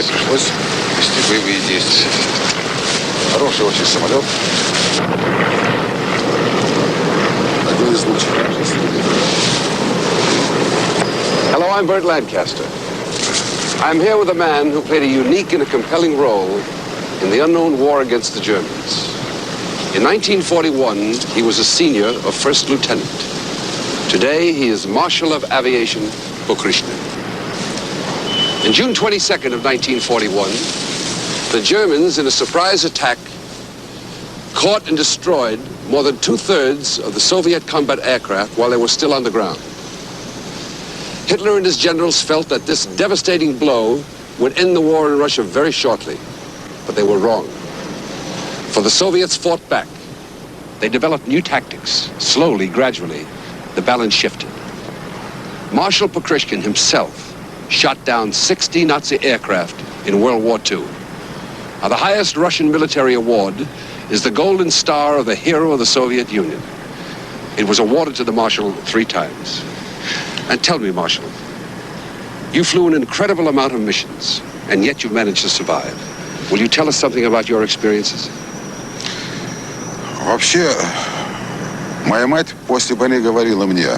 пришлось вести боевые действия. Хороший очень самолет. Один из лучших. Hello, I'm Burt Lancaster. I'm here with a man who played a unique and a compelling role in the unknown war against the Germans. In 1941, he was a senior of first lieutenant. Today, he is Marshal of Aviation, Bukrishna. On June 22nd of 1941, the Germans, in a surprise attack, caught and destroyed more than 2/3 of the Soviet combat aircraft while they were still on the ground. Hitler and his generals felt that this devastating blow would end the war in Russia very shortly, but they were wrong. For the Soviets fought back. They developed new tactics. Slowly, gradually, the balance shifted. Marshal Bukrishkin himself shot down 60 Nazi aircraft in World War II. Now, the highest Russian military award is the Golden Star of the Hero of the Soviet Union. It was awarded to the Marshal 3 times. And tell me, Marshal, you flew an incredible amount of missions, and yet you managed to survive. Will you tell us something about your experiences? Вообще, моя мать после войны говорила мне,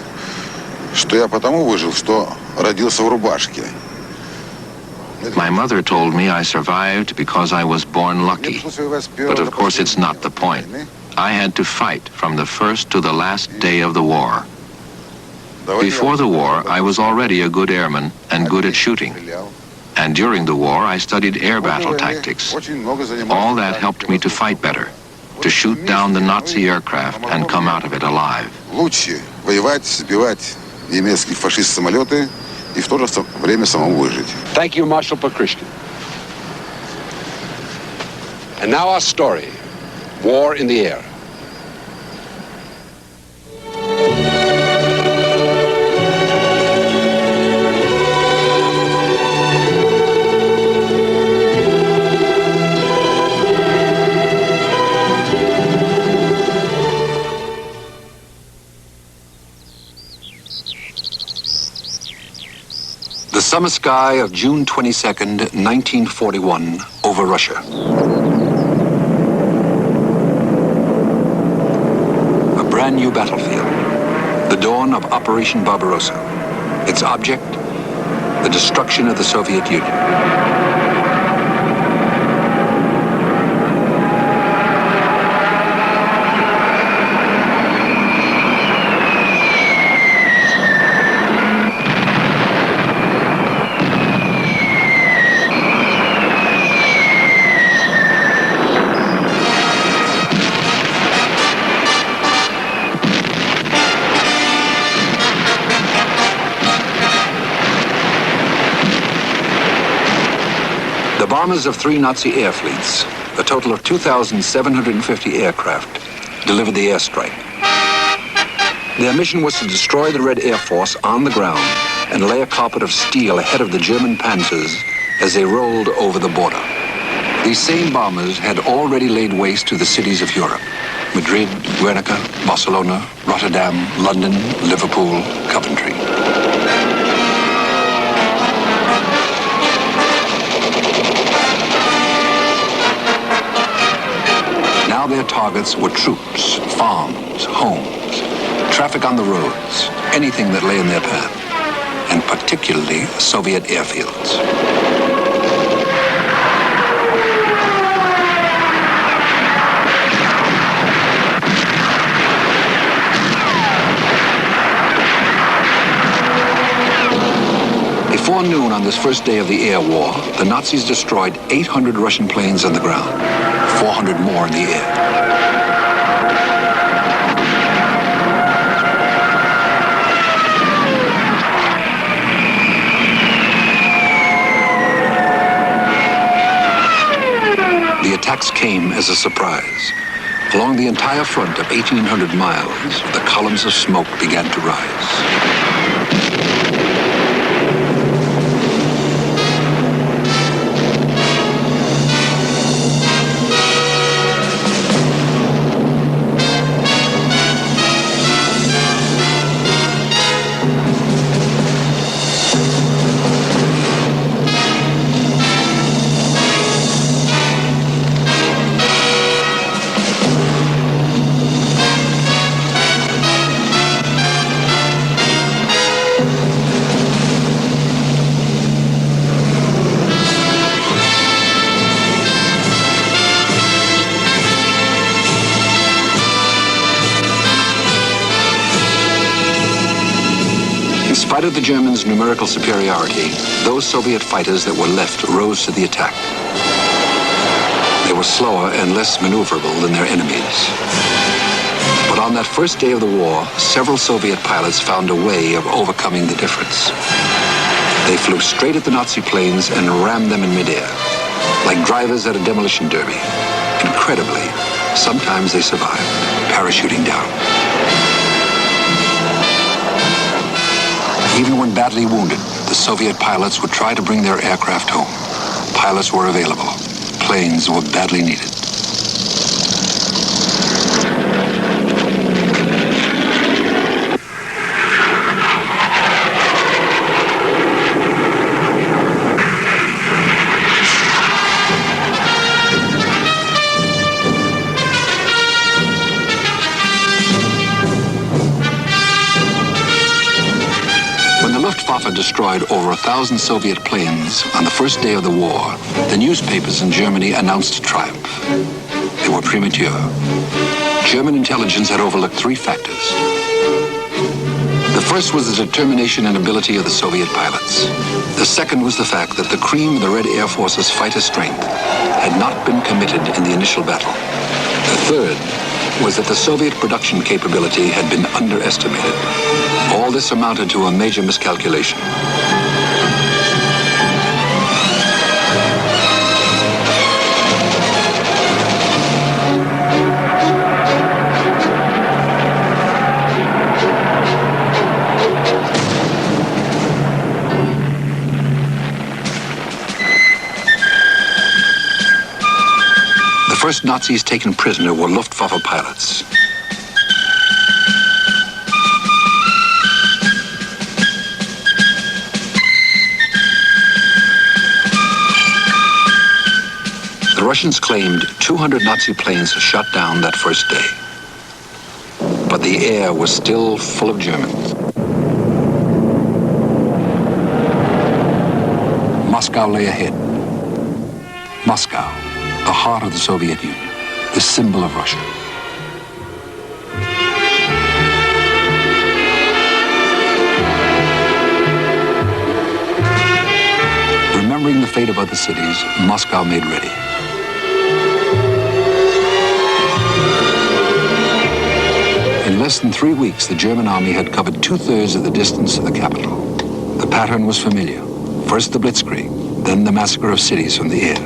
что я потому выжил, что родился в рубашке. My mother told me I survived because I was born lucky. But of course it's not the point. I had to fight from the first to the last day of the war. Before the war, I was already a good airman and good at shooting. And during the war, I studied air battle tactics. All that helped me to fight better, to shoot down the Nazi aircraft and come out of it alive. Лучше воевать, сбивать немецкие фашист-самолеты и в то же время самому выжить. Thank you, Marshal Bukrishkin. And now our story, War in the Air. The summer sky of June 22nd, 1941, over Russia. A brand new battlefield, the dawn of Operation Barbarossa. Its object, the destruction of the Soviet Union. The bombers of 3 Nazi air fleets, a total of 2,750 aircraft, delivered the airstrike. Their mission was to destroy the Red Air Force on the ground and lay a carpet of steel ahead of the German panzers as they rolled over the border. These same bombers had already laid waste to the cities of Europe: Madrid, Guernica, Barcelona, Rotterdam, London, Liverpool, Coventry. Now their targets were troops, farms, homes, traffic on the roads, anything that lay in their path, and particularly Soviet airfields. Before noon on this first day of the air war, the Nazis destroyed 800 Russian planes on the ground, 400 more in the air. The attacks came as a surprise. Along the entire front of 1,800 miles, the columns of smoke began to rise. spite of the Germans' numerical superiority, those Soviet fighters that were left rose to the attack. They were slower and less maneuverable than their enemies. But on that first day of the war, several Soviet pilots found a way of overcoming the difference. They flew straight at the Nazi planes and rammed them in midair, like drivers at a demolition derby. Incredibly, sometimes they survived, parachuting down. Even when badly wounded, the Soviet pilots would try to bring their aircraft home. Pilots were available. Planes were badly needed. Destroyed over 1,000 Soviet planes on the first day of the war, the newspapers in Germany announced triumph. They were premature. German intelligence had overlooked three factors. The first was the determination and ability of the Soviet pilots. The second was the fact that the cream of the Red Air Force's fighter strength had not been committed in the initial battle. The third was that the Soviet production capability had been underestimated. All this amounted to a major miscalculation. The first Nazis taken prisoner were Luftwaffe pilots. The Russians claimed 200 Nazi planes shot down that first day. But the air was still full of Germans. Moscow lay ahead. Moscow, the heart of the Soviet Union, the symbol of Russia. Remembering the fate of other cities, Moscow made ready. In less than 3 weeks, the German army had covered 2/3 of the distance of the capital. The pattern was familiar. First the blitzkrieg, then the massacre of cities from the air.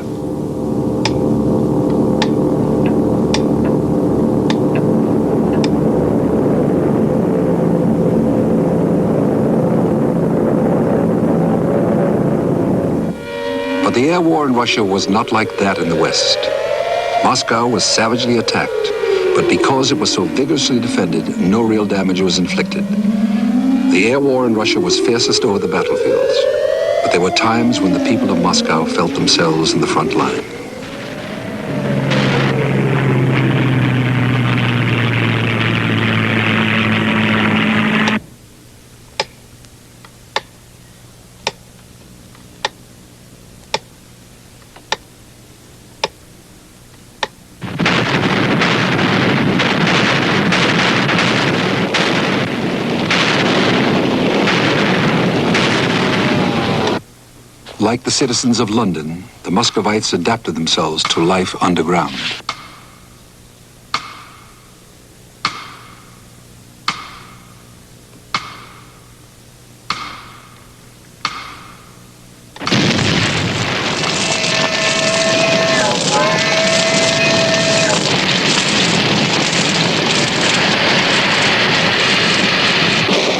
But the air war in Russia was not like that in the West. Moscow was savagely attacked, but because it was so vigorously defended, no real damage was inflicted. The air war in Russia was fiercest over the battlefields, but there were times when the people of Moscow felt themselves in the front line. Like the citizens of London, the Muscovites adapted themselves to life underground.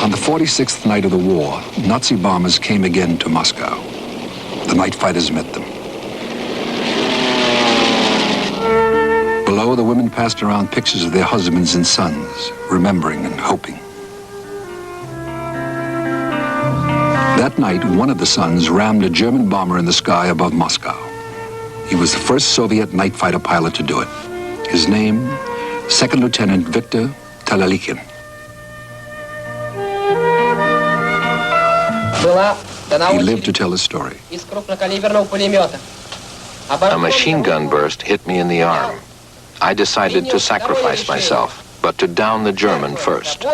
On the 46th night of the war, Nazi bombers came again to Moscow. The night fighters met them. Below, the women passed around pictures of their husbands and sons, remembering and hoping. That night, one of the sons rammed a German bomber in the sky above Moscow. He was the first Soviet night fighter pilot to do it. His name, Second Lieutenant Viktor Talalikin. He lived to tell his story. A machine gun burst hit me in the arm. I decided to sacrifice myself, but to down the German first.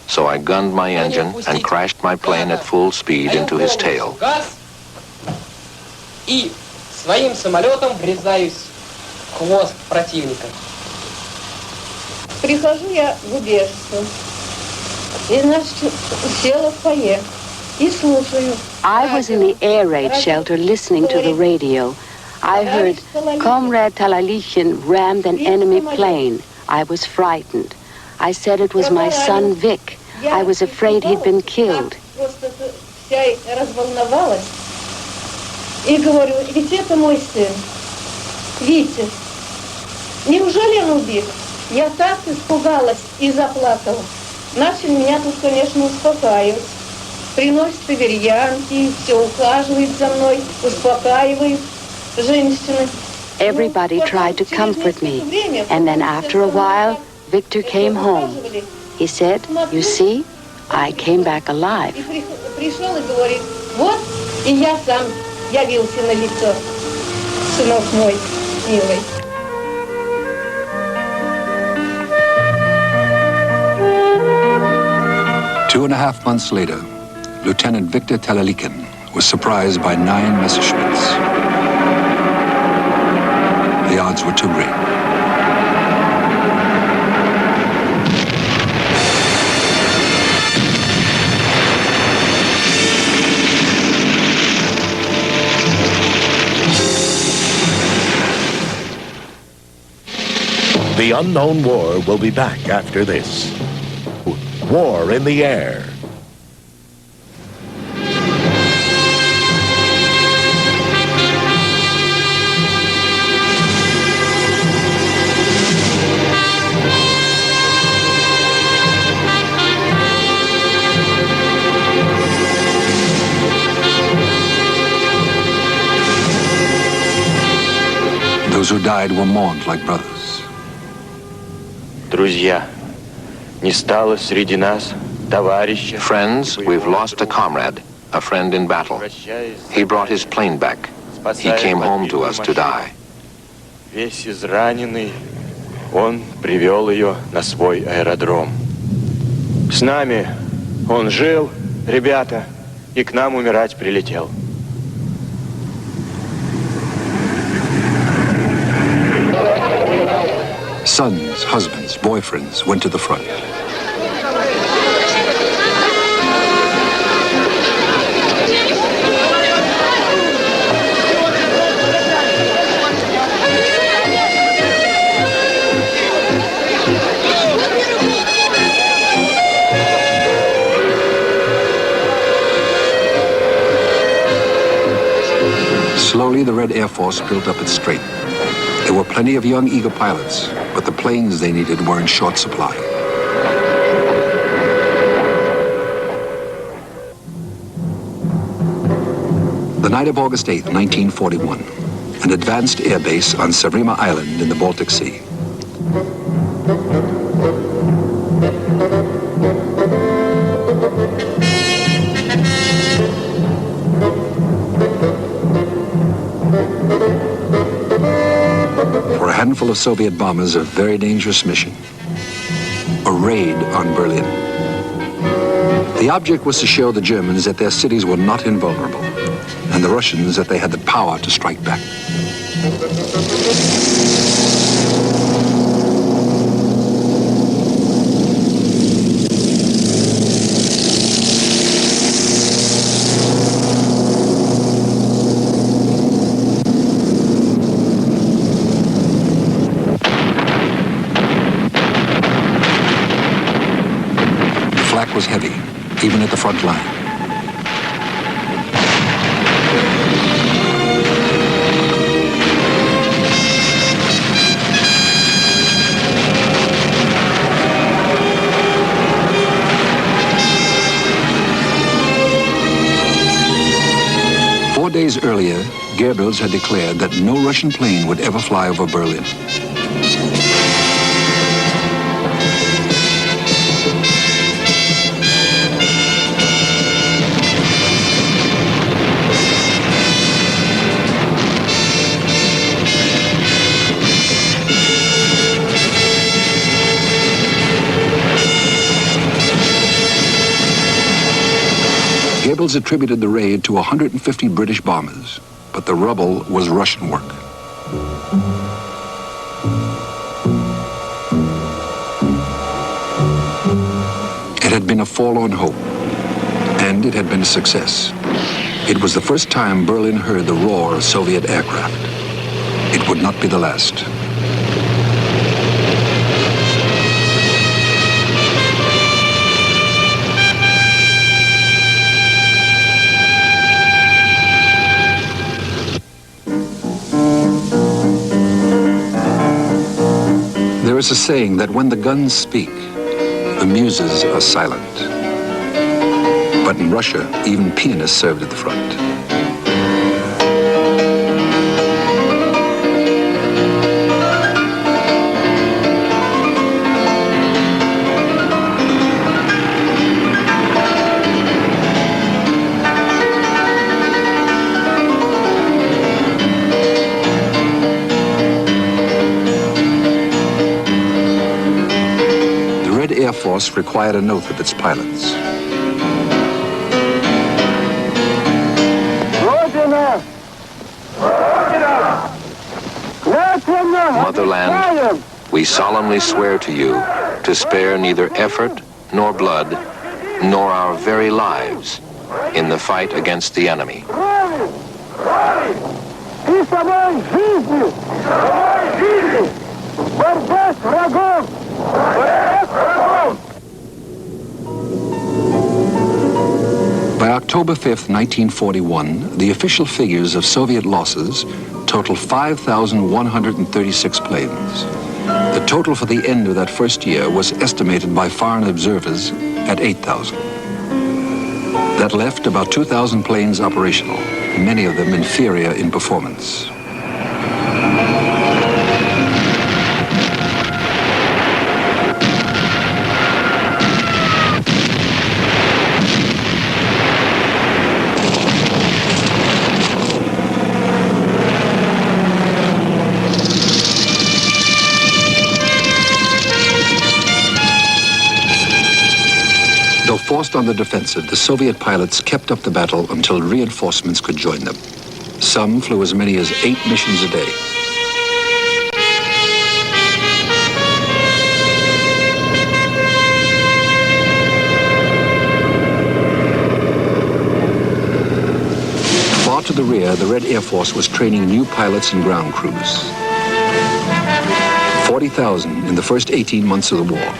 So I gunned my engine and crashed my plane at full speed into his tail. И своим самолетом врезаюсь в хвост противника. Прихожу я в убежище, и, значит, села в фойе и слушаю. I was in the air raid shelter listening to the radio. I heard Comrade Talalichin rammed an enemy plane. I was frightened. I said it was my son Vic. I was afraid he'd been killed. Просто вся разволновалась. И говорю, ведь это мой сын, Витя. Неужели он убит? Я так испугалась и заплакала. Начали меня тут, конечно, успокаивать. Приносят валерьянки, все ухаживают за мной, успокаивают женщины. Everybody tried to comfort me. And then after a while, Victor came home. He said, you see, I came back alive. И пришел и говорит, вот, и я сам явился на лицо, сынок мой, милый. Two and a half months later, Lieutenant Victor Talalichin was surprised by 9 Messerschmitts. The odds were too great. The Unknown War will be back after this. War in the Air. Those who died were mourned like brothers. Друзья, не стало среди нас товарища. Friends, we've lost a comrade, a friend in battle. He brought his plane back. He came home to us to die. Весь израненный, он привел ее на свой аэродром. С нами он жил, ребята, и к нам умирать прилетел. Sons, husbands, boyfriends went to the front. Slowly, the Red Air Force built up its strength. There were plenty of young, eager pilots, but the planes they needed were in short supply. The night of August 8th, 1941, an advanced air base on Savrima Island in the Baltic Sea. For a handful of Soviet bombers, a very dangerous mission. A raid on Berlin. The object was to show the Germans that their cities were not invulnerable, and the Russians that they had the power to strike back. Was heavy, even at the front line. Four days earlier, Goebbels had declared that no Russian plane would ever fly over Berlin. rebels attributed the raid to 150 British bombers, but the rubble was Russian work. It had been a forlorn hope, and it had been a success. It was the first time Berlin heard the roar of Soviet aircraft. It would not be the last. There is a saying that when the guns speak, the muses are silent. But in Russia, even pianists served at the front. The Red Air Force required an oath of its pilots. Motherland, we solemnly swear to you to spare neither effort nor blood nor our very lives in the fight against the enemy. By October 5th, 1941, the official figures of Soviet losses total 5,136 planes. The total for the end of that first year was estimated by foreign observers at 8,000. That left about 2,000 planes operational, many of them inferior in performance. Though forced on the defensive, the Soviet pilots kept up the battle until reinforcements could join them. Some flew as many as 8 missions a day. Far to the rear, the Red Air Force was training new pilots and ground crews. 40,000 in the first 18 months of the war.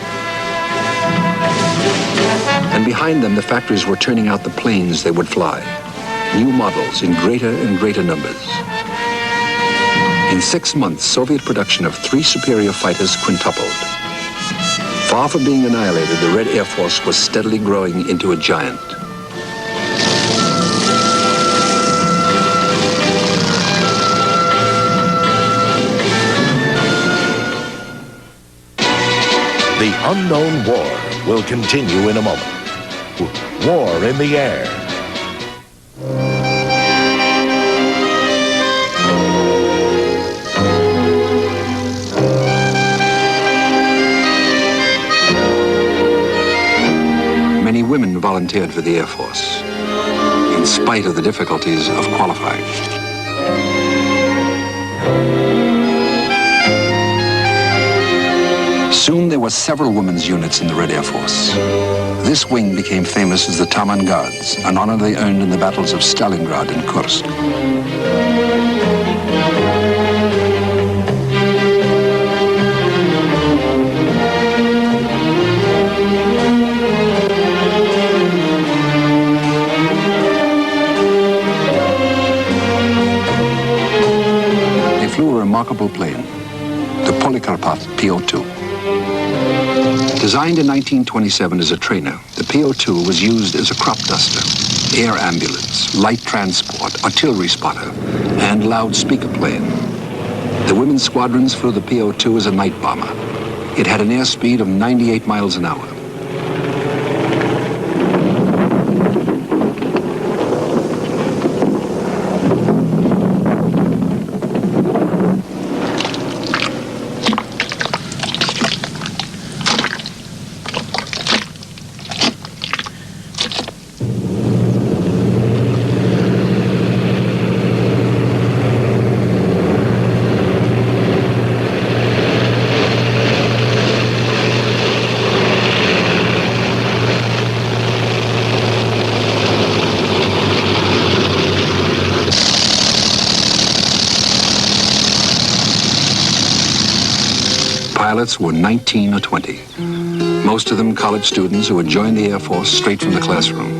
And behind them, the factories were turning out the planes they would fly, new models in greater and greater numbers. In 6 months, Soviet production of 3 superior fighters quintupled. Far from being annihilated, the Red Air Force was steadily growing into a giant. The Unknown War will continue in a moment. War in the air. Many women volunteered for the Air Force, in spite of the difficulties of qualifying. Soon there were several women's units in the Red Air Force. This wing became famous as the Taman Guards, an honor they earned in the battles of Stalingrad and Kursk. They flew a remarkable plane, the Polikarpov PO-2. Designed in 1927 as a trainer, the PO-2 was used as a crop duster, air ambulance, light transport, artillery spotter, and loudspeaker plane. The women's squadrons flew the PO-2 as a night bomber. It had an airspeed of 98 miles an hour. pilots were 19 or 20. Most of them college students who had joined the Air Force straight from the classroom.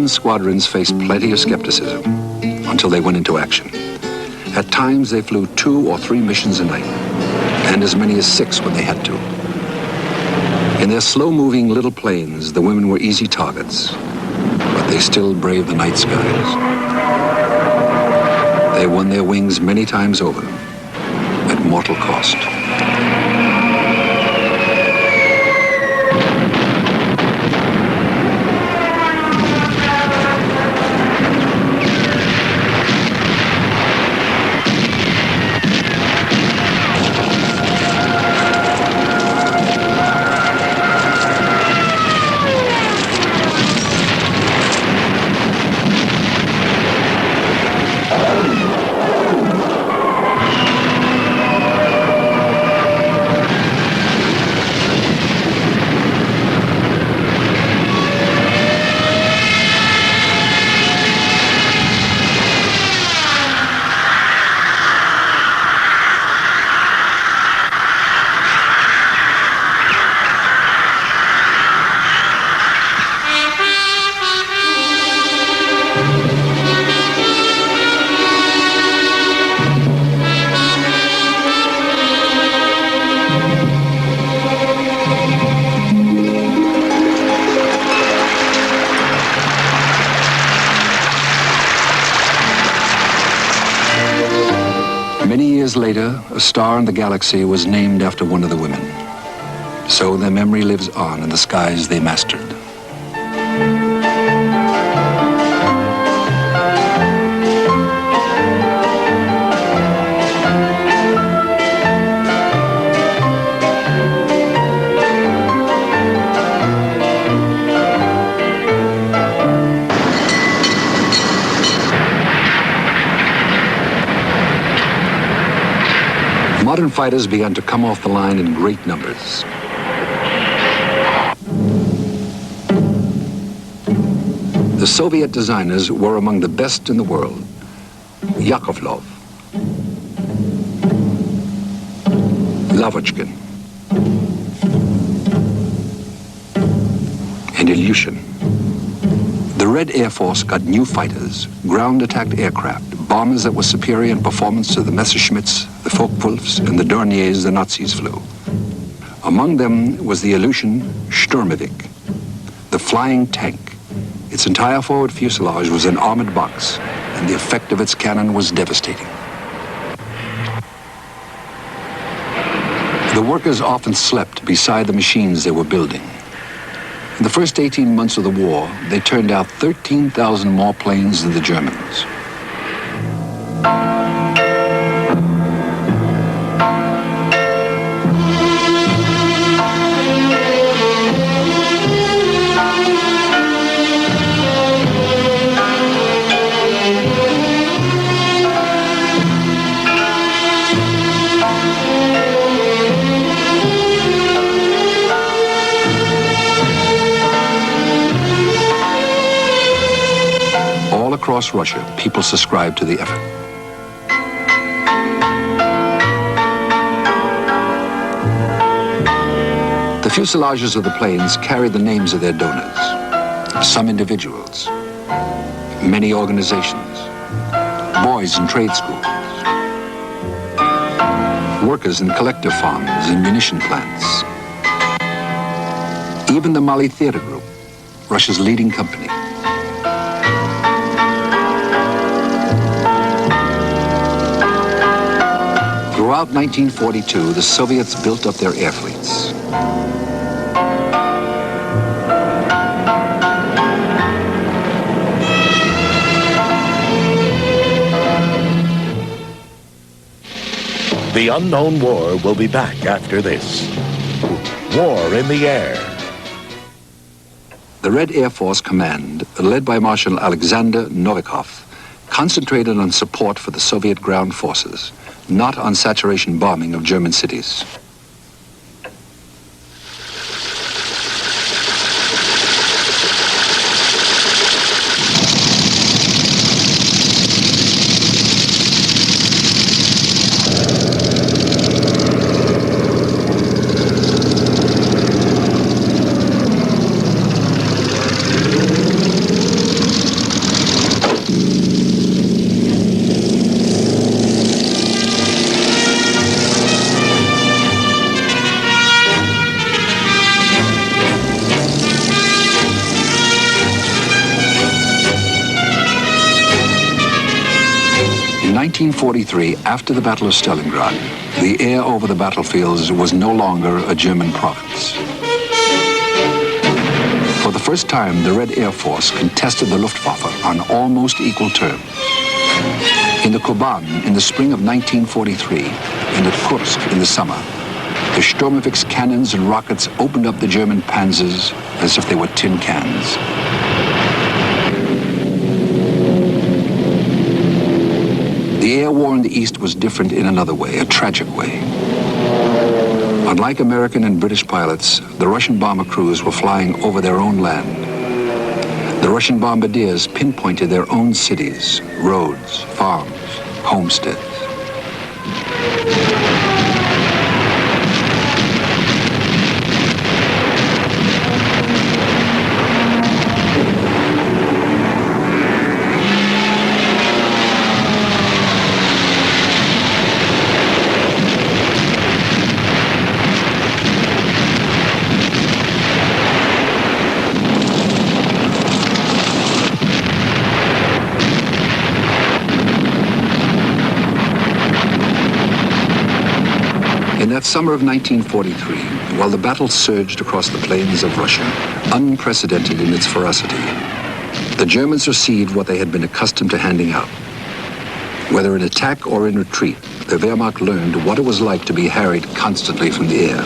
Squadrons faced plenty of skepticism until they went into action. At times, they flew 2 or 3 missions a night, and as many as 6 when they had to. In their slow-moving little planes, the women were easy targets, but they still braved the night skies. They won their wings many times over, at mortal cost. Later, a star in the galaxy was named after one of the women. So their memory lives on in the skies they mastered. Modern fighters began to come off the line in great numbers. The Soviet designers were among the best in the world. Yakovlov, Lavochkin, and Ilyushin. The Red Air Force got new fighters, ground-attack aircraft, bombers that were superior in performance to the Messerschmitts, the Focke-Wulfs, and the Dorniers the Nazis flew. Among them was the Ilyushin Sturmovik, the flying tank. Its entire forward fuselage was an armored box, and the effect of its cannon was devastating. The workers often slept beside the machines they were building. In the first 18 months of the war, they turned out 13,000 more planes than the Germans. Across Russia, people subscribed to the effort. The fuselages of the planes carried the names of their donors. Some individuals, many organizations, boys in trade schools, workers in collective farms and munition plants. Even the Mali Theater Group, Russia's leading company. about 1942, the Soviets built up their air fleets. The Unknown War will be back after this. War in the Air. The Red Air Force Command, led by Marshal Alexander Novikov, concentrated on support for the Soviet ground forces, not on saturation bombing of German cities. In 1943, after the Battle of Stalingrad, the air over the battlefields was no longer a German province. For the first time, the Red Air Force contested the Luftwaffe on almost equal terms. In the Kuban in the spring of 1943 and at Kursk in the summer, the Sturmovik's cannons and rockets opened up the German panzers as if they were tin cans. The air war in the East was different in another way, a tragic way. Unlike American and British pilots, the Russian bomber crews were flying over their own land. The Russian bombardiers pinpointed their own cities, roads, farms, homesteads. In that summer of 1943, while the battle surged across the plains of Russia, unprecedented in its ferocity, the Germans received what they had been accustomed to handing out. Whether in attack or in retreat, the Wehrmacht learned what it was like to be harried constantly from the air.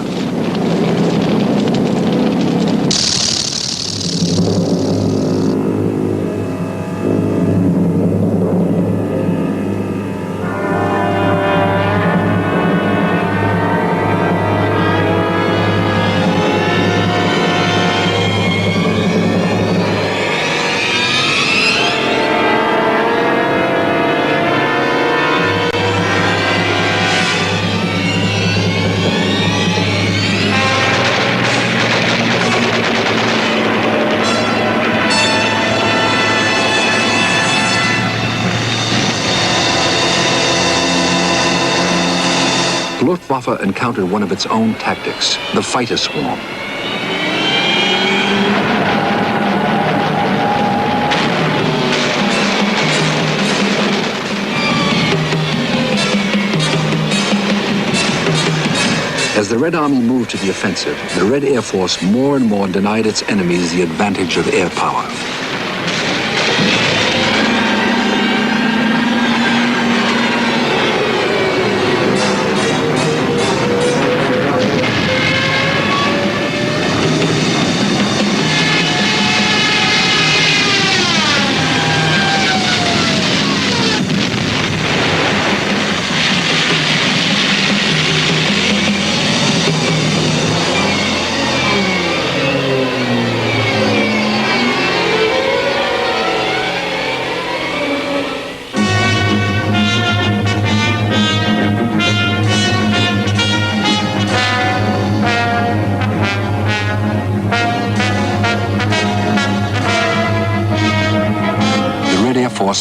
The Luftwaffe encountered one of its own tactics, the fighter swarm. As the Red Army moved to the offensive, the Red Air Force more and more denied its enemies the advantage of air power.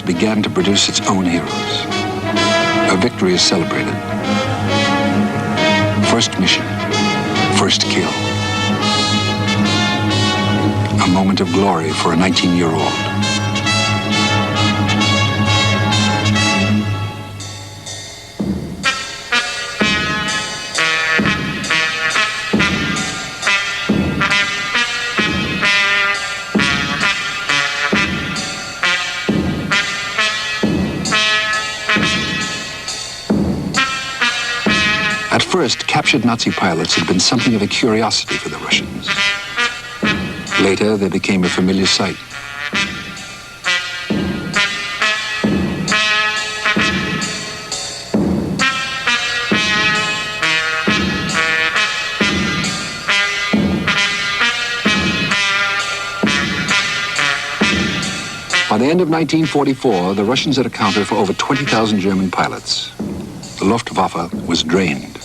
Began to produce its own heroes. A victory is celebrated. First mission, first kill. A moment of glory for a 19-year-old. first, captured Nazi pilots had been something of a curiosity for the Russians. Later, they became a familiar sight. By the end of 1944, the Russians had accounted for over 20,000 German pilots. The Luftwaffe was drained.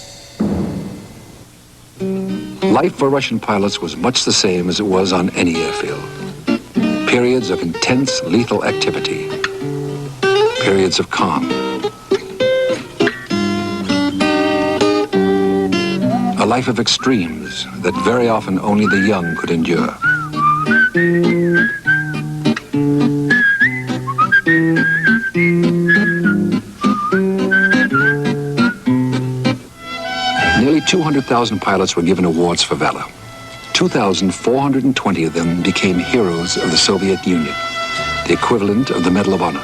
Life for Russian pilots was much the same as it was on any airfield. Periods of intense, lethal activity. Periods of calm. A life of extremes that very often only the young could endure. Nearly 200,000 pilots were given awards for valor. 2,420 of them became heroes of the Soviet Union, the equivalent of the Medal of Honor.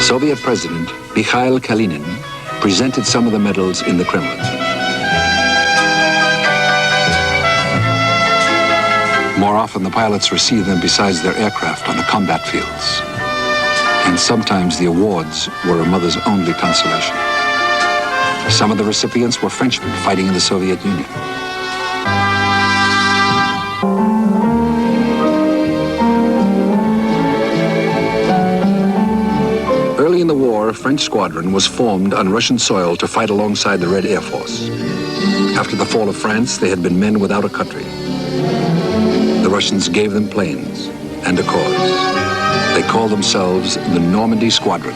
Soviet President Mikhail Kalinin presented some of the medals in the Kremlin. More often, the pilots received them besides their aircraft on the combat fields. And sometimes the awards were a mother's only consolation. Some of the recipients were Frenchmen fighting in the Soviet Union. Early in the war, a French squadron was formed on Russian soil to fight alongside the Red Air Force. After the fall of France, they had been men without a country. The Russians gave them planes and a cause. They called themselves the Normandy Squadron.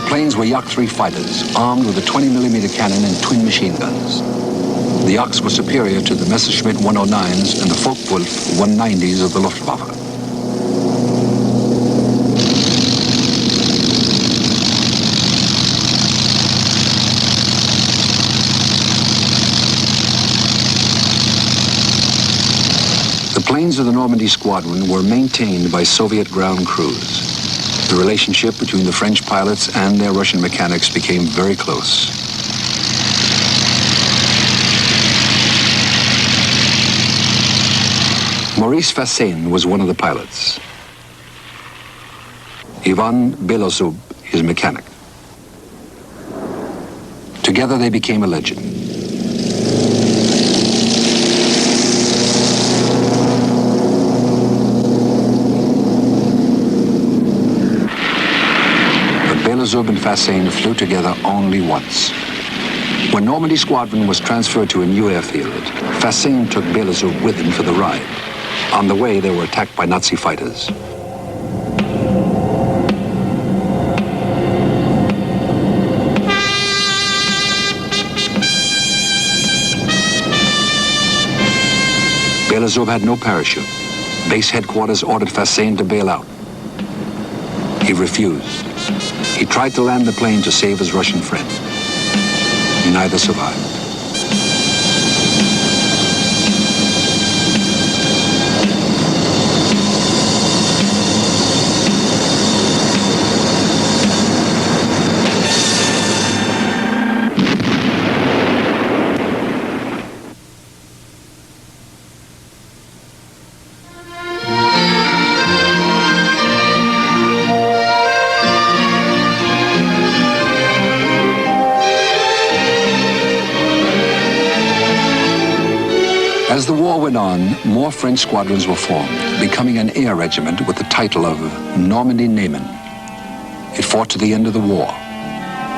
Planes were Yak 3 fighters, armed with a 20mm cannon and twin machine guns. The Yaks were superior to the Messerschmitt 109s and the Focke-Wulf 190s of the Luftwaffe. The planes of the Normandy Squadron were maintained by Soviet ground crews. The relationship between the French pilots and their Russian mechanics became very close. Maurice Fassain was one of the pilots. Ivan Belozub, his mechanic. Together they became a legend. Belozub and Fassain flew together only once. When Normandy Squadron was transferred to a new airfield, Fassain took Belozub with him for the ride. On the way, they were attacked by Nazi fighters. Belozub had no parachute. Base headquarters ordered Fassain to bail out. He refused. He tried to land the plane to save his Russian friend. Neither survived. As the war went on, more French squadrons were formed, becoming an air regiment with the title of Normandy Neyman. It fought to the end of the war.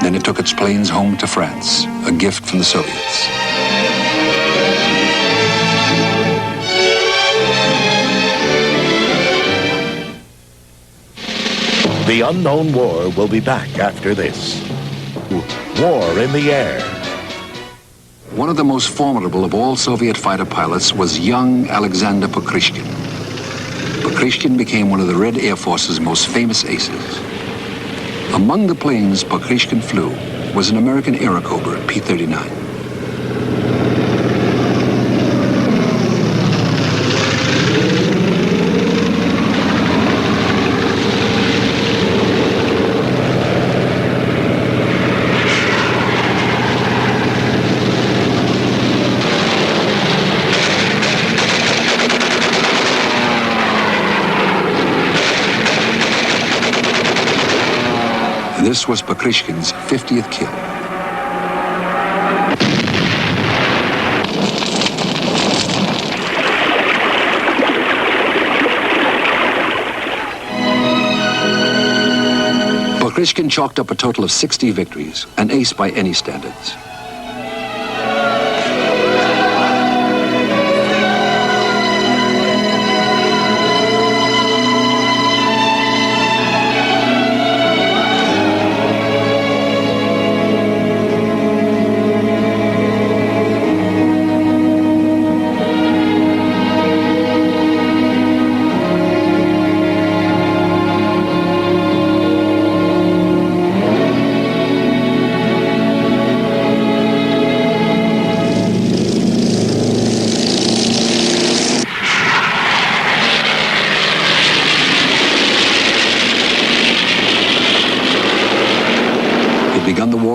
Then it took its planes home to France, a gift from the Soviets. The Unknown War will be back after this. War in the Air. One of the most formidable of all Soviet fighter pilots was young Alexander Pokrishkin. Pokrishkin became one of the Red Air Force's most famous aces. Among the planes Pokrishkin flew was an American Airacobra P-39. This was Pokrishkin's 50th kill. Pokrishkin chalked up a total of 60 victories, an ace by any standards.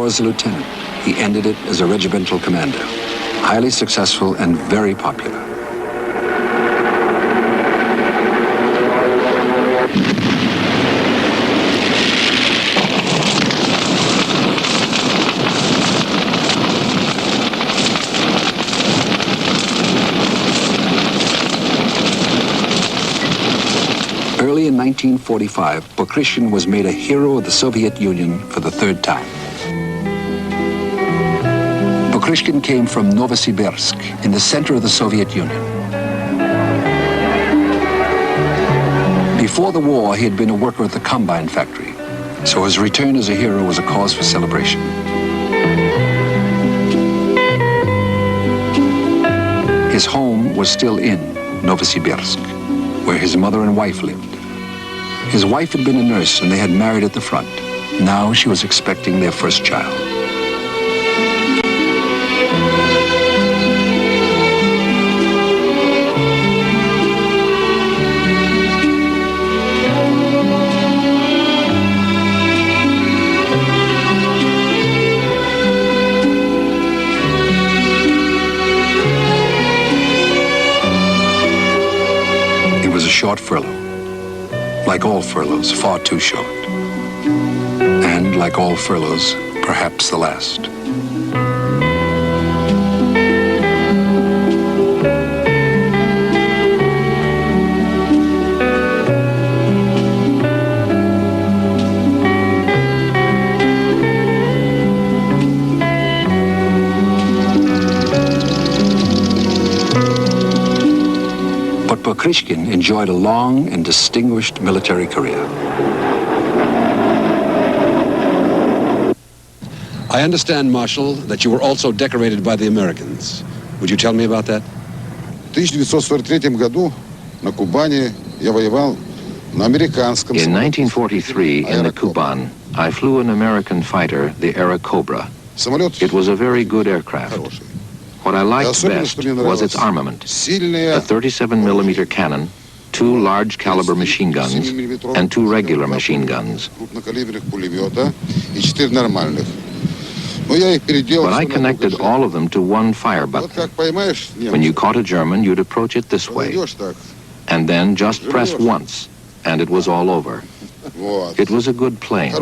As a lieutenant, he ended it as a regimental commander, highly successful and very popular. Early in 1945, Pokrishkin was made a hero of the Soviet Union for the third time. Pokrishkin came from Novosibirsk, in the center of the Soviet Union. Before the war, he had been a worker at the Combine factory, so his return as a hero was a cause for celebration. His home was still in Novosibirsk, where his mother and wife lived. His wife had been a nurse and they had married at the front. Now she was expecting their first child. Short furlough. Like all furloughs, far too short. And like all furloughs, perhaps the last. Pokrishkin enjoyed a long and distinguished military career. I understand, Marshal, that you were also decorated by the Americans. Would you tell me about that? В 1943 году на Кубани я воевал на американском. In 1943, in the Kuban, I flew an American fighter, the Airacobra. It was a very good aircraft. What I liked best was its armament, a 37mm cannon, 2 large caliber machine guns, and 2 regular machine guns. But I connected all of them to one fire button. When you caught a German, you'd approach it this way, and then just press once, and it was all over. It was a good plane,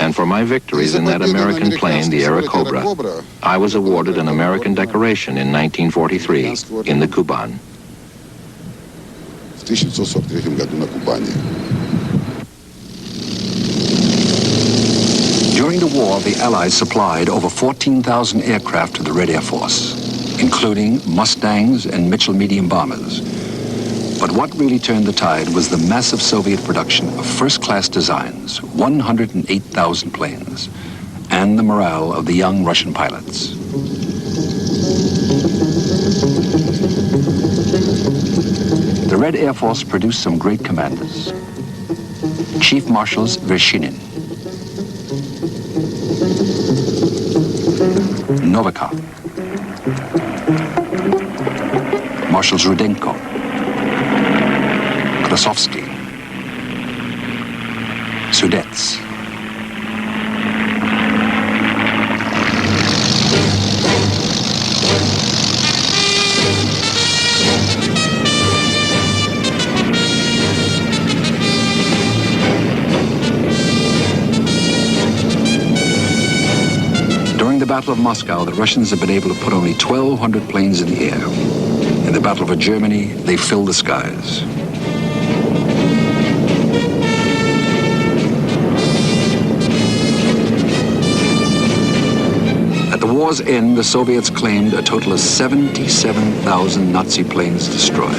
and for my victories in that American plane, the Airacobra, I was awarded an American decoration in 1943 in the Kuban. During the war, the Allies supplied over 14,000 aircraft to the Red Air Force, including Mustangs and Mitchell medium bombers. But what really turned the tide was the massive Soviet production of first-class designs, 108,000 planes. and the morale of the young Russian pilots. The Red Air Force produced some great commanders. Chief Marshals Vershinin, Novikov, Marshals Rudenko, Krasovsky, Sudets. During the Battle of Moscow, the Russians had been able to put only 1,200 planes in the air. In the Battle of Germany, they filled the skies. At the war's end, the Soviets claimed a total of 77,000 Nazi planes destroyed.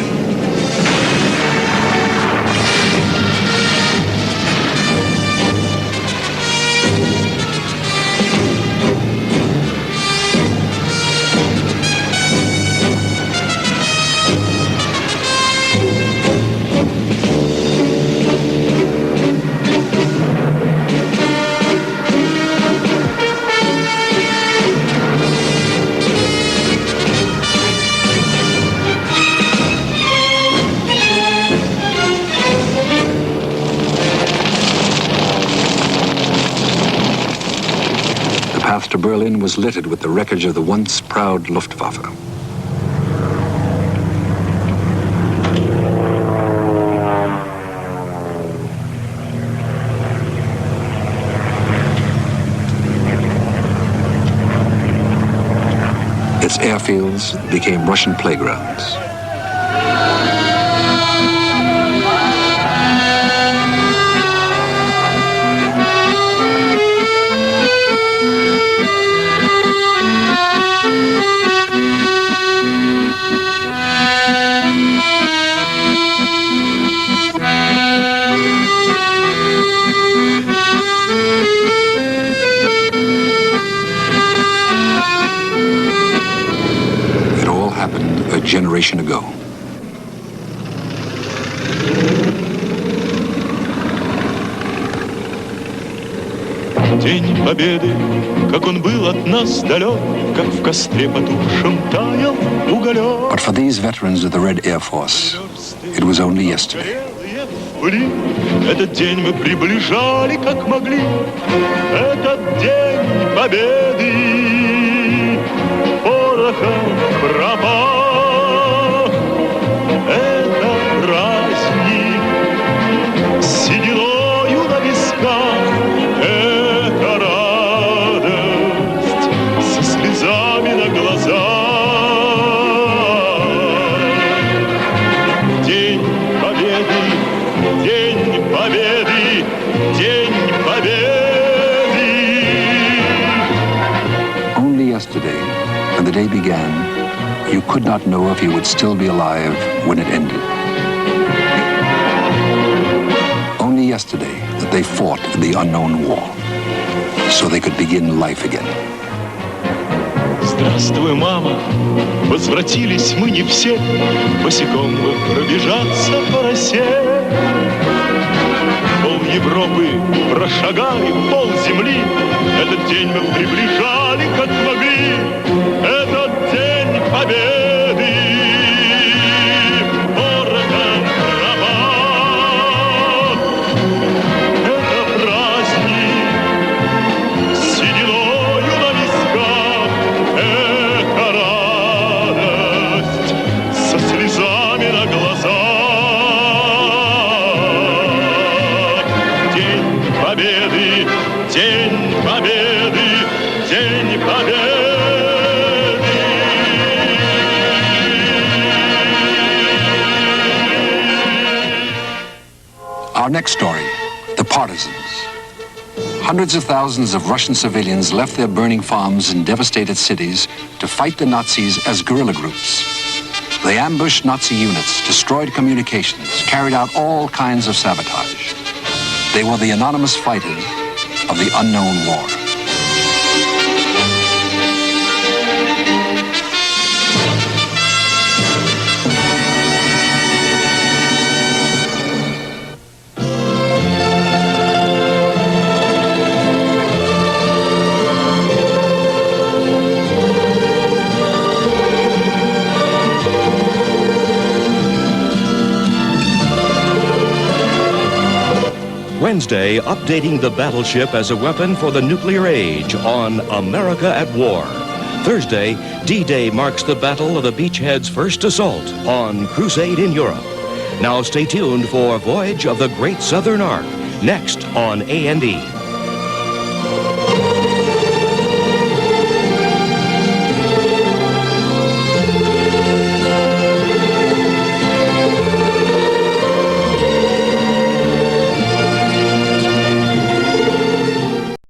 The path to Berlin was littered with the wreckage of the once proud Luftwaffe. Its airfields became Russian playgrounds. It all happened a generation ago. День Победы, как он был от нас далек, как в костре потухшем таял уголек. But for these veterans of the Red Air Force, it was only yesterday. Этот день мы приближали, как могли. Этот день Победы, порохом пропах. Это праздник с сединою на висках. Это радость со слезами на глазах. День Победы, День Победы, День Победы. Only yesterday, when the day began, you could not know if you would still be alive when it ended. Only yesterday that they fought in the Unknown War, so they could begin life again. Здравствуй, мама, возвратились мы не все, босиком мы пробежаться по росе. Пол Европы прошагали, пол земли, этот день мы приближали, как могли. Этот день Победы, порохом пропах. Это праздник с сединою на висках. Это радость со слезами на глазах. День Победы, День Победы, День Победы. Our next story, the partisans. Hundreds of thousands of Russian civilians left their burning farms and devastated cities to fight the Nazis as guerrilla groups. They ambushed Nazi units, destroyed communications, carried out all kinds of sabotage. They were the anonymous fighters of the Unknown War. Wednesday, updating the battleship as a weapon for the nuclear age on America at War. Thursday, D-Day marks the Battle of the Beachhead's first assault on Crusade in Europe. Now stay tuned for Voyage of the Great Southern Ark, next on A&E.